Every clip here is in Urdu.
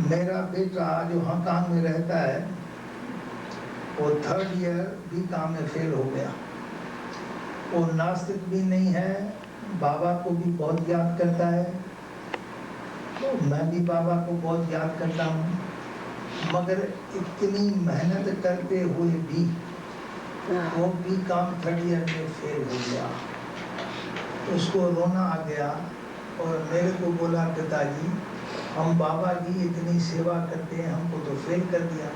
میرا بیٹا جو ہانگ میں رہتا ہے وہ 3rd ایئر بھی کام میں فیل ہو گیا. وہ ناستک بھی نہیں ہے, بابا کو بھی بہت یاد کرتا ہے, میں بھی بابا کو بہت یاد کرتا ہوں, مگر اتنی محنت کرتے ہوئے بھی وہ بھی کام 3rd ایئر میں فیل ہو گیا. اس کو رونا آ گیا اور میرے کو بولا پتا جی ہم بابا کی اتنی سیوا کرتے ہیں, ہم کو تو فیل کر دیا.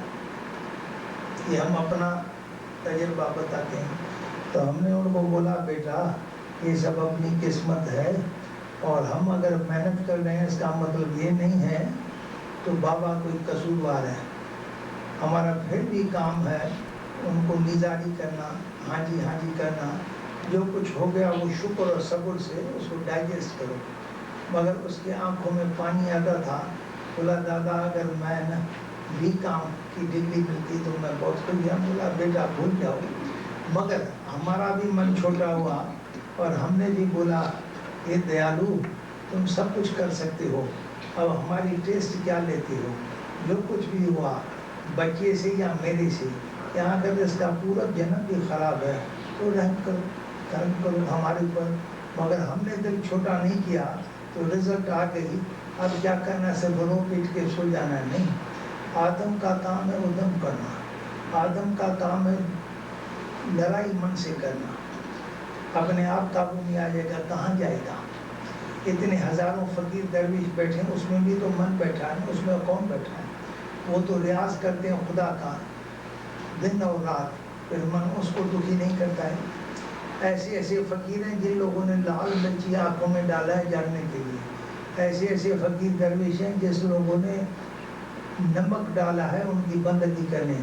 یہ ہم اپنا تجربہ بتاتے ہیں. تو ہم نے ان کو بولا بیٹا یہ سب اپنی قسمت ہے, اور ہم اگر محنت کر رہے ہیں اس کا مطلب یہ نہیں ہے تو بابا کوئی قصوروار ہے. ہمارا پھر بھی کام ہے ان کو نظاری کرنا, ہاں جی کرنا. جو کچھ ہو گیا وہ شکر اور صبر سے اس کو ڈائجسٹ کرو. مگر اس کے آنکھوں میں پانی آتا تھا. بولا دادا اگر میں بھی کام کی ڈگری ملتی تو میں بہت خوش ہوا. بولا بیٹا بھول جاؤ. مگر ہمارا بھی من چھوٹا ہوا اور ہم نے بھی بولا یہ دیالو تم سب کچھ کر سکتے ہو, اب ہماری ٹیسٹ کیا لیتے ہو. جو کچھ بھی ہوا بچے سے یا میرے سے, یہاں اگر اس کا پورا جنم بھی خراب ہے تو رحم کرو ہمارے اوپر. مگر ہم نے دل چھوٹا نہیں کیا تو رزلٹ آ گئی. اب کیا کرنا, سے رو پیٹ کے سو جانا نہیں. آدم کا کام ہے ادم کرنا, آدم کا کام ہے لڑائی من سے کرنا. اپنے آپ قابو میں آ جائے گا, کہاں جائے گا. اتنے ہزاروں فقیر درویش بیٹھے ہیں, اس میں بھی تو من بیٹھا ہے, اس میں کون بیٹھا ہے. وہ تو ریاض کرتے ہیں خدا کا دن اور رات, پھر من اس کو دکھی نہیں کرتا ہے. ایسے ایسے فقیر ہیں جن لوگوں نے لال مرچی آنکھوں میں ڈالا ہے جاننے کے لیے. ایسے ایسے فقیر درویش ہیں جس لوگوں نے نمک ڈالا ہے ان کی بندگی کرنے.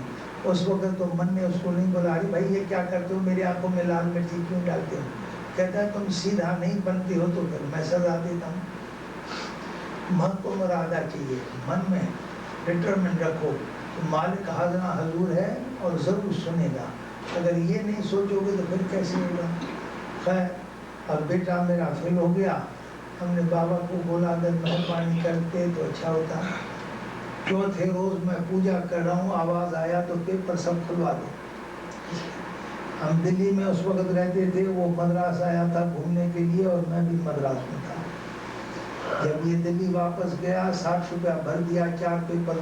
اس وقت تو من نے اس کو نہیں بولا ارے بھائی یہ کیا کرتے ہو, میری آنکھوں میں لال مرچی کیوں ڈالتے ہو. کہتا ہے تم سیدھا نہیں بنتے ہو تو پھر میں سزا دیتا ہوں. من کو مرادہ چاہیے, من میں ڈٹرمنٹ رکھو تو مالک حاضرہ حضور ہے اور ضرور سنے گا. اگر یہ نہیں سوچو گے تو پھر کیسے ہوگا. خیر اب بیٹا میرا فیل ہو گیا. ہم نے بابا کو بولا اگر مہربانی کرتے تو اچھا ہوتا. چوتھے روز میں پوجا کر رہا ہوں, آواز آیا تو پیپر سب کھلوا دو. ہم دلی میں اس وقت رہتے تھے, وہ مدراس آیا تھا گھومنے کے لیے اور میں بھی مدراس میں تھا. جب یہ دلی واپس گیا 60 روپیہ بھر دیا, 4 پیپر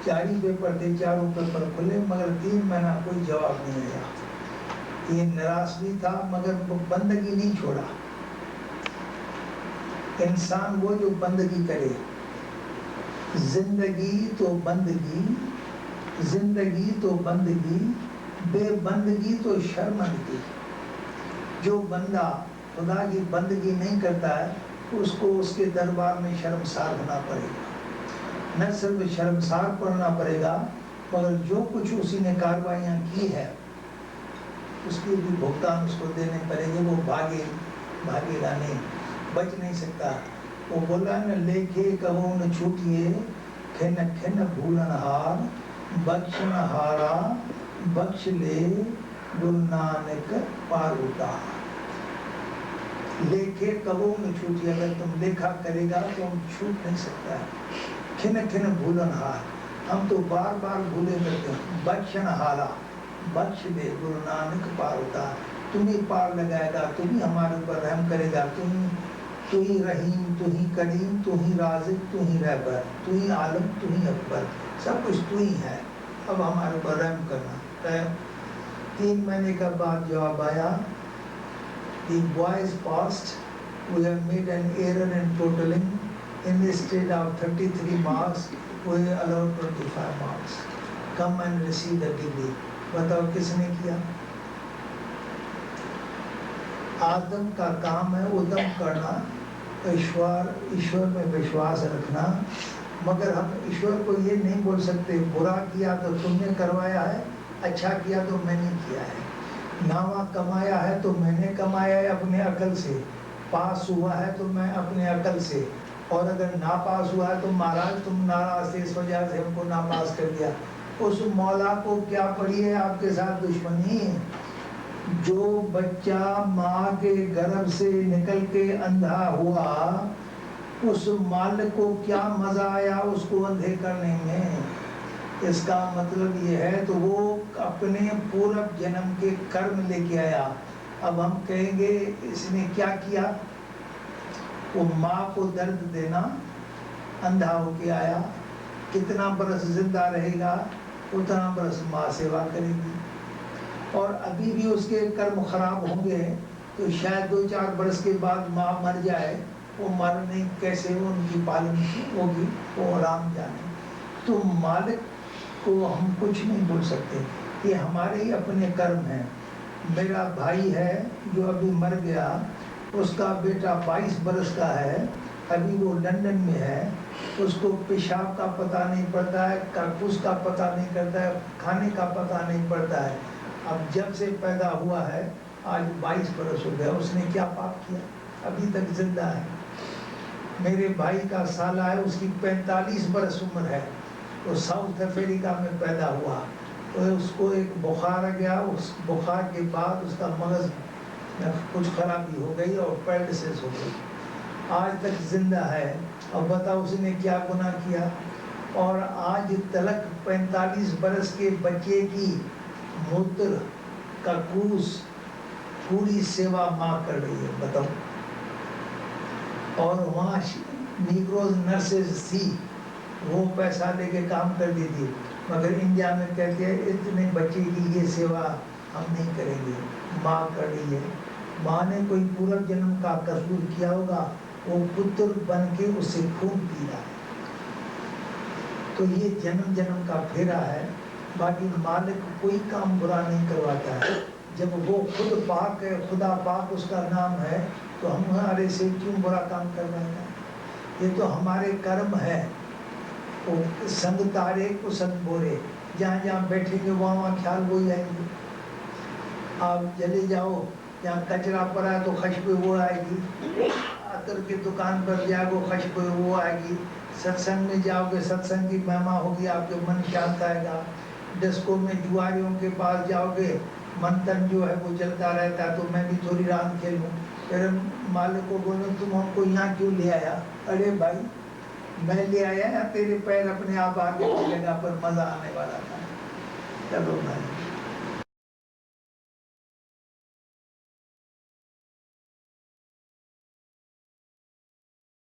4 ہی پیپر تھے, چاروں پیپر کھلے, مگر 3 مہینہ کوئی جواب نہیں آیا. یہ نراش بھی تھا مگر وہ بندگی نہیں چھوڑا. انسان وہ جو بندگی کرے, زندگی تو بندگی, زندگی تو بندگی, بے بندگی تو شرمندگی. جو بندہ خدا کی بندگی نہیں کرتا ہے اس کو اس کے دربار میں شرمسار ہونا پڑے گا. نہ صرف شرمسار پڑنا پڑے گا مگر جو کچھ اسی نے کاروائیاں کی ہے اس کی بھی بھگتان اس کو دینے پڑے گے. وہ بھاگے گا نہیں, بچ نہیں سکتا. وہ بولا نا لیکھے کہوں نہ چھوٹیے, کھن کھن بھولن ہار, بخشن ہارا بخش لے گرو نانک پار اتار. لیکھے کہوں نہ چھوٹیے, اگر تم لیکھا کرے گا تو ہم چھوٹ نہیں سکتا ہے. کھن کھن بھولن ہار, ہم تو بار بار بھولے کرتے ہیں. بخشن ہارا, بخش دے گرو نانک پار اتار. تم ہی پار لگائے گا, تم ہی ہمارے اوپر رحم کرے گا. تو ہی رحیم, تو ہی کریم, تو ہی رازق, تو ہی رہبر, تو ہی عالم, تو ہی اکبر, سب کچھ تو ہی ہے. اب ہمارے اوپر رحم کرنا. 3 مہینے کا بعد جواب آیا, the boys passed, we have made an error in totaling, instead of 33 marks we allowed 25 marks, come and receive the degree. بتاؤ کس نے کیا. آدم کا کام ہے ادم کرنا, ایشور میں وشواس رکھنا. مگر ہم ایشور کو یہ نہیں بول سکتے برا کیا تو تم نے کروایا ہے, اچھا کیا تو میں نے کیا ہے. نامہ کمایا ہے تو میں نے کمایا ہے اپنے عقل سے, پاس ہوا ہے تو میں اپنے عقل سے, اور اگر ناپاس ہوا ہے تو مہاراج تم ناراض تھے اس وجہ سے ہم کو ناپاس کر دیا. اس مولا کو کیا پڑی ہے آپ کے ساتھ دشمنی. جو بچہ ماں کے گرب سے نکل کے اندھا ہوا اس مالک کو کیا مزہ آیا اس کو اندھے کرنے میں؟ اس کا مطلب یہ ہے تو وہ اپنے پورب جنم کے کرم لے کے آیا. اب ہم کہیں گے اس نے کیا کیا؟ وہ ماں کو درد دینا، اندھا ہو کے آیا. کتنا برس زندہ رہے گا اتنا برس ماں سیوا کرے گی. اور ابھی بھی اس کے کرم خراب ہوں گے تو شاید 2-4 برس کے بعد ماں مر جائے. وہ مرنے کیسے ان کی پالن ہوگی وہ رام جانے. تو مالک کو ہم کچھ نہیں بول سکتے، یہ ہمارے ہی اپنے کرم ہیں. میرا بھائی ہے جو ابھی مر گیا، اس کا بیٹا 22 برس کا ہے، ابھی وہ لندن میں ہے. اس کو پیشاب کا پتہ نہیں پڑتا ہے، کاکوس کا پتہ نہیں کرتا ہے، کھانے کا پتہ نہیں پڑتا ہے. اب جب سے پیدا ہوا ہے آج 22 برس ہو گیا، اس نے کیا پاپ کیا؟ ابھی تک زندہ ہے. میرے بھائی کا سالہ ہے، اس کی 45 برس عمر ہے، وہ ساؤتھ افریقہ میں پیدا ہوا. اس کو ایک بخار آ گیا، اس بخار کے بعد اس کا مغز میں کچھ خرابی ہو گئی اور پیرالسس ہو گئی. آج تک زندہ ہے. اور بتاؤ اس نے کیا گناہ کیا؟ اور آج تلک 45 برس کے بچے کی موتر کاکوس پوری سیوا ماں کر رہی ہے. بتاؤ. اور وہاں نیگروز نرسز تھی، وہ پیسہ لے کے کام کر دی تھی، مگر انڈیا میں کہتے ہیں اتنے بچے کی یہ سیوا ہم نہیں کریں گے. ماں کر رہی ہے. ماں نے کوئی پورب جنم کا قصور کیا ہوگا، وہ پتر بن کے اس سے خون پی رہا ہے. تو یہ جنم جنم کا پھیرا ہے. باقی مالک کوئی کام برا نہیں کرواتا ہے. جب وہ خود پاک ہے، خدا پاک اس کا نام ہے، تو ہم ہمارے سے کیوں برا کام کرواتا ہے؟ یہ تو ہمارے کرم ہے. سنگ تارے کو سنگ بورے، جہاں جہاں بیٹھیں گے وہاں وہاں خیال وہی آئیں گے. آپ چلے جاؤ جہاں کچرا پڑا ہے تو خوشبو وہ آئے گی. عطر کی دکان پر جاؤ گے خوشبو وہ آئے گی. ستسنگ میں جاؤ گے ستسنگ کی مہما ہوگی، آپ کے من شانت آئے گا. ڈسکو میں جواریوں کے پاس جاؤ گے، منتن جو ہے وہ چلتا رہتا ہے، تو میں بھی تھوڑی رات کھیلوں. پھر مالک کو بولوں تم ہم کو یہاں کیوں لے آیا؟ ارے بھائی میں لے آیا یا تیرے پیر اپنے آپ آگے کی جگہ پر مزہ آنے والا تھا. چلو بھائی.